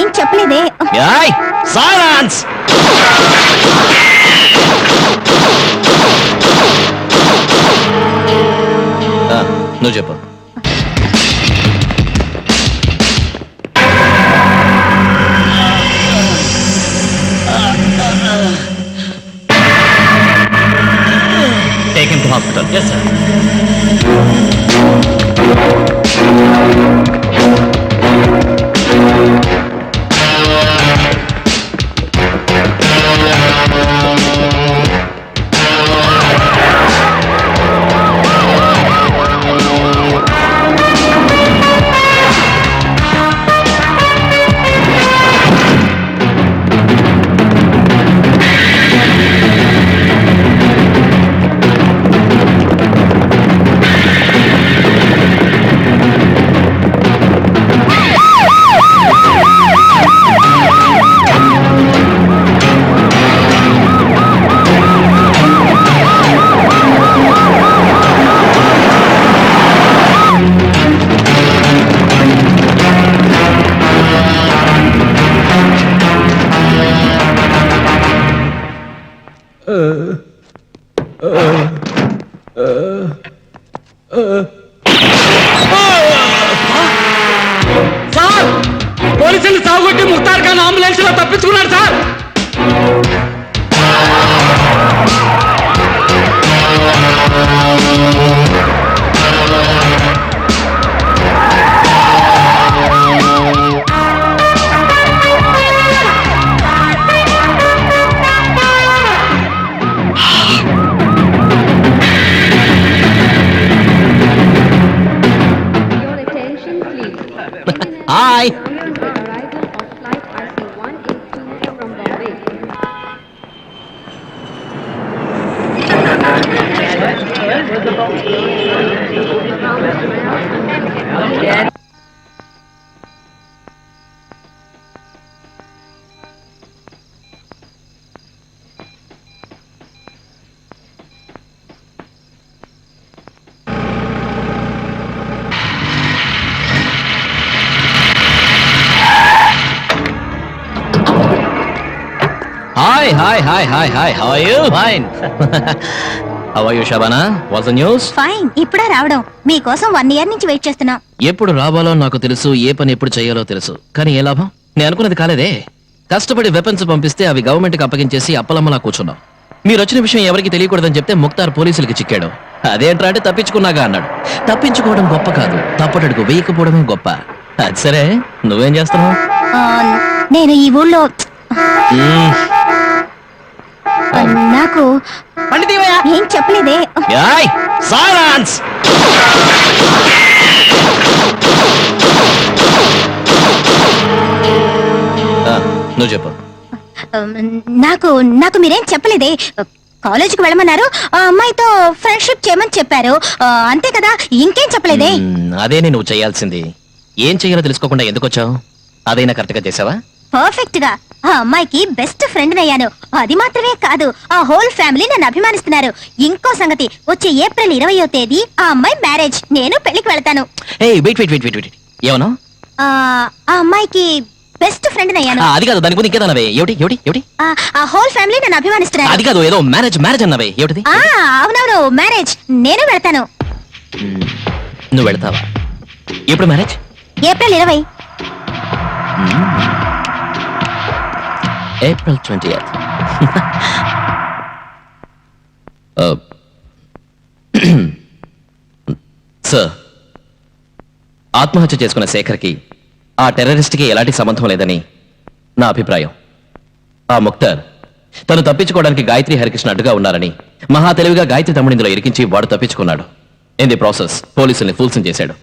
ఏం చెప్పలేదే. నువ్వు చెప్పు. Take him to hospital. Yes, sir. Sir, పోలీసులు సాగుకొట్టి ముక్తార్ ఖాన్ అంబులెన్స్ లో తప్పించుకున్నాడు sir. Hi. Hi. How are you? Fine. How are you, Shabana? What's the news? Fine. ఇప్పుడే రావడం. మీకోసం 1 year నుంచి వెయిట్ చేస్తున్నా. ఎప్పుడు రావాలో నాకు తెలుసు, ఏ పని ఎప్పుడు చేయాలో తెలుసు. కానీ ఏ లాభం? నేను అనుకున్నది కాలేదే. కష్టపడి వెపన్స్ పంపిస్తే అవి గవర్నమెంట్ కి అప్పగించేసి అప్పలమ్మలా కూర్చున్నాం. మీరు వచ్చిన విషయం ఎవరికి తెలియకూడదని చెప్తే ముక్తార్ పోలీసులకి చిక్కాడు. అదేంట్రా అంటే తప్పించుకున్నాగా అన్నాడు. తప్పించుకోవడం గొప్ప కాదు, తప్పటడుగు వేయకపోవడమే గొప్ప. అది సరే, నువ్వేం చేస్తున్నావు? నేను ఈ ఊళ్ళో నాకు ఏం చెప్పలేదే. నువ్వు చెప్పు. నాకు మీరేం చెప్పలేదే. కాలేజీకి వెళ్ళమన్నారు, ఆ అమ్మాయితో ఫ్రెండ్షిప్ చేయమని చెప్పారు, అంతే కదా, ఇంకేం చెప్పలేదే. అదే నువ్వు చేయాల్సింది. ఏం చేయాలో తెలుసుకోకుండా ఎందుకు వచ్చావు? అదైనా కరెక్ట్ గా చేసావా? పర్ఫెక్ట్ గా ఆ అమ్మాయికి బెస్ట్ ఫ్రెండ్ అయ్యాను. అది మాత్రమే కాదు, ఆ హోల్ ఫ్యామిలీ నన్ను అభిమానిస్తున్నారు. ఇంకో సంగతి, వచ్చే ఏప్రిల్ 20వ తేదీ ఆ అమ్మాయి మ్యారేజ్. నేను పెళ్లికి వెళ్తాను. ఏమన్నా? ఆ అమ్మాయికి బెస్ట్ ఫ్రెండ్ అయ్యాను. అది కాదు, దాని గురించి ఇంకేదన్నవే? ఏమిటి? ఆ హోల్ ఫ్యామిలీ నన్ను అభిమానిస్తున్నారు. అది కాదు, ఏదో మ్యారేజ్ అన్నవే, ఏమిటి? అవునవును, మ్యారేజ్. నేను వెళ్తాను. నువ్వు వెళ్తావా? ఎప్పుడు marriage? April 20. April 20th. Sir, ఆత్మహత్య చేసుకున్న శేఖర్కి ఆ టెర్రరిస్ట్కి ఎలాంటి సంబంధం లేదని నా అభిప్రాయం. ఆ ముక్తార్ తను తప్పించుకోవడానికి గాయత్రి హరికృష్ణ అడ్డుగా ఉన్నారని మహా తెలివిగా గాయత్రి తమ్ముడిందులో ఇరికించి వాడు తప్పించుకున్నాడు. ఇన్ ది ప్రాసెస్ పోలీసుల్ని ఫూల్సం చేశాడు.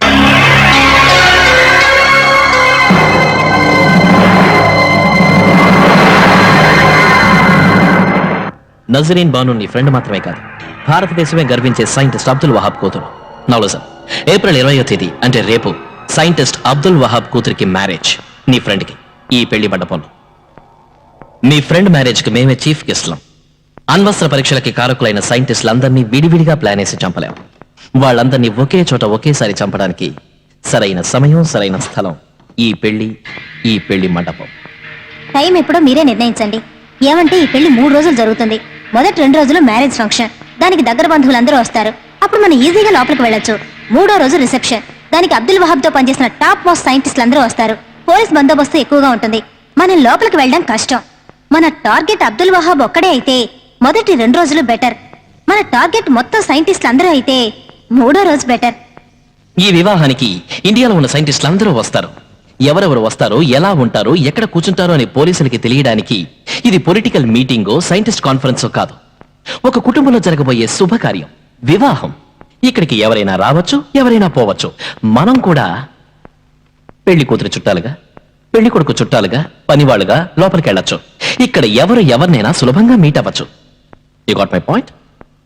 నజరీన్ బాను నీ ఫ్రెండ్ మాత్రమే కాదు, భారతదేశమే గర్వించే సైంటిస్ట్ అబ్దుల్ వహాబ్ కూతురు. నౌలో సార్, ఏప్రిల్ 20వ తేదీ అంటే రేపు సైంటిస్ట్ అబ్దుల్ వహాబ్ కూతురికి మ్యారేజ్. నీ ఫ్రెండ్కి ఈ పెళ్లి మండపంలో. మీ ఫ్రెండ్ మ్యారేజ్ కి మేమే చీఫ్ గెస్ట్లం. అణ్వస్త్ర పరీక్షలకి కారకులైన సైంటిస్టులందరినీ విడివిడిగా ప్లాన్ వేసి చంపలేం. వాళ్ళందరినీ ఒకే చోట ఒకేసారి చంపడానికి సరైన సమయం, సరైన స్థలం ఈ పెళ్లి మండపం. టైం ఎప్పుడో మీరే నిర్ణయించండి. ఏమంటే ఈ పెళ్లి 3 రోజులు జరుగుతుంది. మొదటి 2 రోజులు మ్యారేజ్ ఫంక్షన్, దానికి దగ్గర బంధువులందరూ వస్తారు. అప్పుడు మనం ఈజీగా లోపలికి వెళ్ళొచ్చు. 3వ రోజు రిసెప్షన్, దానికి అబ్దుల్ వహాబ్ తో పనిచేసిన టాప్ మోస్ట్ సైంటిస్టులు అందరూ వస్తారు. పోలీస్ బందోబస్తు ఎక్కువగా ఉంటుంది. మనం లోపలికి వెళ్ళడం కష్టం. మన టార్గెట్ అబ్దుల్ వహాబ్ ఒక్కడే అయితే మొదటి 2 రోజులు బెటర్. మన టార్గెట్ మొత్తం సైంటిస్టులు అందరూ అయితే 3వ రోజు బెటర్. ఈ వివాహానికి ఇండియాలో ఉన్న సైంటిస్టులు అందరూ వస్తారు. ఎవరెవరు వస్తారో, ఎలా ఉంటారో, ఎక్కడ కూర్చుంటారో అని పోలీసులకి తెలియడానికి ఇది పొలిటికల్ మీటింగో సైంటిస్ట్ కాన్ఫరెన్సో కాదు. ఒక కుటుంబంలో జరగబోయే శుభకార్యం, వివాహం. ఇక్కడికి ఎవరైనా రావచ్చు, ఎవరైనా పోవచ్చు. మనం కూడా పెళ్లి కూతురు చుట్టాలుగా, పెళ్లి కొడుకు చుట్టాలుగా, పనివాళ్ళుగా లోపలికి వెళ్ళొచ్చు. ఇక్కడ ఎవరినైనా సులభంగా మీట్ అవ్వచ్చు. You got my point?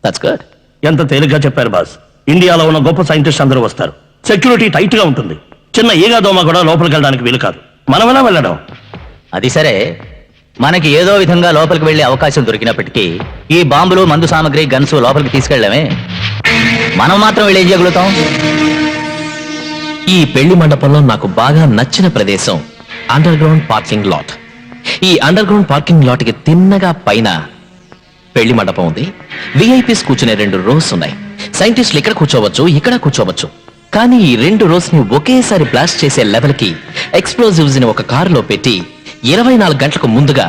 That's good. ఎంత తేలిగ్గా చెప్పారు బాస్. ఇండియాలో ఉన్న గొప్ప సైంటిస్ట్ అందరూ వస్తారు. సెక్యూరిటీ టైట్ గా ఉంటుంది. చిన్న ఈగా దోమ కూడా లోపలికి వెళ్ళడానికి వీలు కాదు. మనం ఎలా వెళ్ళడం? అది సరే, మనకి ఏదో విధంగా లోపలికి వెళ్ళే అవకాశం దొరికినప్పటికీ ఈ బాంబులు, మందు సామాగ్రి, గన్స్ లోపలికి తీసుకెళ్ళామే. మనం మాత్రం వెళ్ళి ఏం చేయగలుగుతాం? ఈ పెళ్లి మండపంలో నాకు బాగా నచ్చిన ప్రదేశం అండర్ గ్రౌండ్ పార్కింగ్ లాట్. ఈ అండర్ గ్రౌండ్ పార్కింగ్ లాట్ కి తిన్నగా పైన పెళ్లి మండపం ఉంది. విఐపీస్ కూర్చునే 2 రోస్ ఉన్నాయి. సైంటిస్టులు ఇక్కడ కూర్చోవచ్చు, ఇక్కడ కూర్చోవచ్చు. కానీ ఈ 2 రోస్ ని ఒకేసారి బ్లాస్ట్ చేసే లెవెల్ కి ఎక్స్ప్లోజివ్స్ ని ఒక కారులో పెట్టి 24 గంటలకు ముందుగా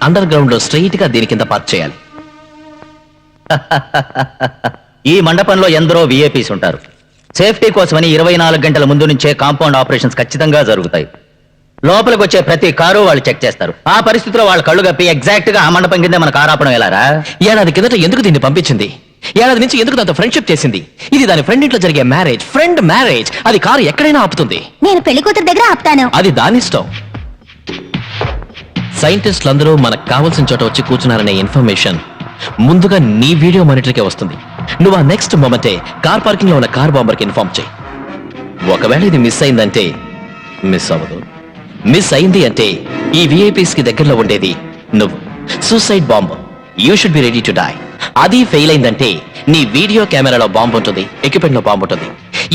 అండర్ గ్రౌండ్ లో స్ట్రెయిట్ గా దీని కింద పార్క్ చేయాలి. ఈ మండపంలో ఎందరో విఐపీస్ ఉంటారు. సేఫ్టీ కోసమని 24 గంటల ముందు నుంచే కాంపౌండ్ ఆపరేషన్స్ ఖచ్చితంగా జరుగుతాయి. లోపలికి వచ్చే ప్రతి కారు వాళ్ళు చెక్ చేస్తారు. ఆ పరిస్థితిలో వాళ్ళ కళ్ళు కప్పి ఎగ్జాక్ట్ గా ఆ మండపం కింద మన కారు ఆపడం ఎలారా? ఏడాది కిందట ఎందుకు దీన్ని పంపించింది? ఏడాది నుంచి ఎందుకు దాంతో ఫ్రెండ్షిప్ చేసింది? ఇది దాని ఫ్రెండ్ ఇంట్లో జరిగే మ్యారేజ్, ఫ్రెండ్ మ్యారేజ్. అది కారు ఎక్కడైనా ఆపుతుంది. నేను పెళ్లి కూతురు దగ్గర ఆపుతాను. అది దాని ఇష్టం. సైంటిస్టులందరూ మనకు కావాల్సిన చోట వచ్చి కూర్చున్నారనే ఇన్ఫర్మేషన్ ముందుగా నీ వీడియో మానిటర్కే వస్తుంది. నువ్వు ఆ నెక్స్ట్ మొమెంటే కార్ పార్కింగ్ లో ఉన్న కార్ బాంబర్కి ఇన్ఫార్మ్ చేయి. ఒకవేళ ఇది మిస్ అయిందంటే, మిస్ అవ్వదు. మిస్ అయింది అంటే ఈ విఐపీస్ కి దగ్గరలో ఉండేది నువ్వు. Suicide bomb. You should be ready to die. అది ఫెయిల్ అయిందంటే నీ వీడియో కెమెరాలో బాంబు ఉంటుంది, ఎక్విప్మెంట్ లో బాంబు ఉంటుంది.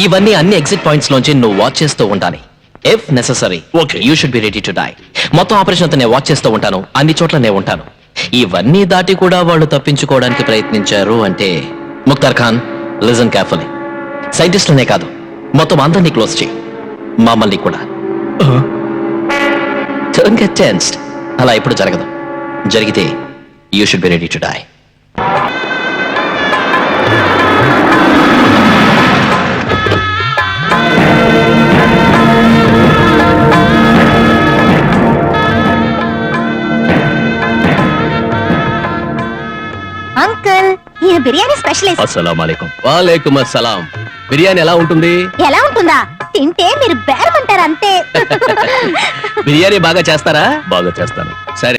ఇవన్నీ అన్ని ఎగ్జిట్ పాయింట్స్ లోంచి నువ్వు వాచ్ చేస్తూ ఉండాలి. If necessary Okay. You should be ready to die. మొత్తం ఆపరేషన్ అంతా నేను వాచ్ చేస్తూ ఉంటాను. అన్ని చోట్ల నేను ఉంటాను. ఇవన్నీ దాటి కూడా వాళ్ళు తప్పించుకోవడానికి ప్రయత్నించారు అంటే, ముక్తార్ ఖాన్, లిజన్ కేర్ఫుల్లీ. సైంటిస్టులనే కాదు, మొత్తం అందరినీ క్లోజ్ చేయి, మమ్మల్ని కూడా. Don't get tensed. అలా ఎప్పుడు జరగదు. జరిగితే you should be ready to die. Uncle, ఈయన బిర్యానీ స్పెషలిస్ట్. అస్సలాము అలైకుం. వాలేకుమ్ అస్సలాం. బిర్యానీ ఎలా ఉంటుంది? ఎలా ఉంటుందా? తింటే మీరు బేరమంటారు అంతే. బిర్యానీ బాగా చేస్తారా? బాగా చేస్తాను. సరే.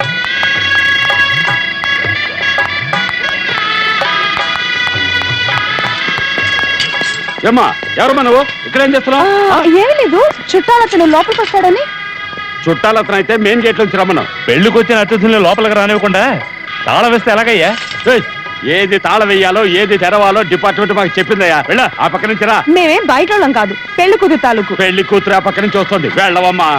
ఏమ్మా, ఎవరమ్మా నువ్వు? ఇక్కడేం చేస్తున్నావు? ఏమీ లేదు, చుట్టాలతను లోపలికి వస్తాడని. చుట్టాలతను అయితే మెయిన్ గేట్ నుంచి రమ్మను. పెళ్లికి వచ్చిన అతిథుల్ని లోపలికి రానివ్వకుండా తాళం వేస్తే ఎలాగయ్యా? ఏయ్, ఏది తాళం వేయాలో, ఏది తెరవాలో డిపార్ట్మెంట్ మాకు చెప్పిందయ్యా. వెళ్ళ ఆ పక్క నుంచి రా. మేమేం బయట వాళ్ళం కాదు, పెళ్లి కుదురు తాలూకు. పెళ్లి కూతురు ఆ పక్క నుంచి వస్తుంది. వెళ్ళవమ్మా.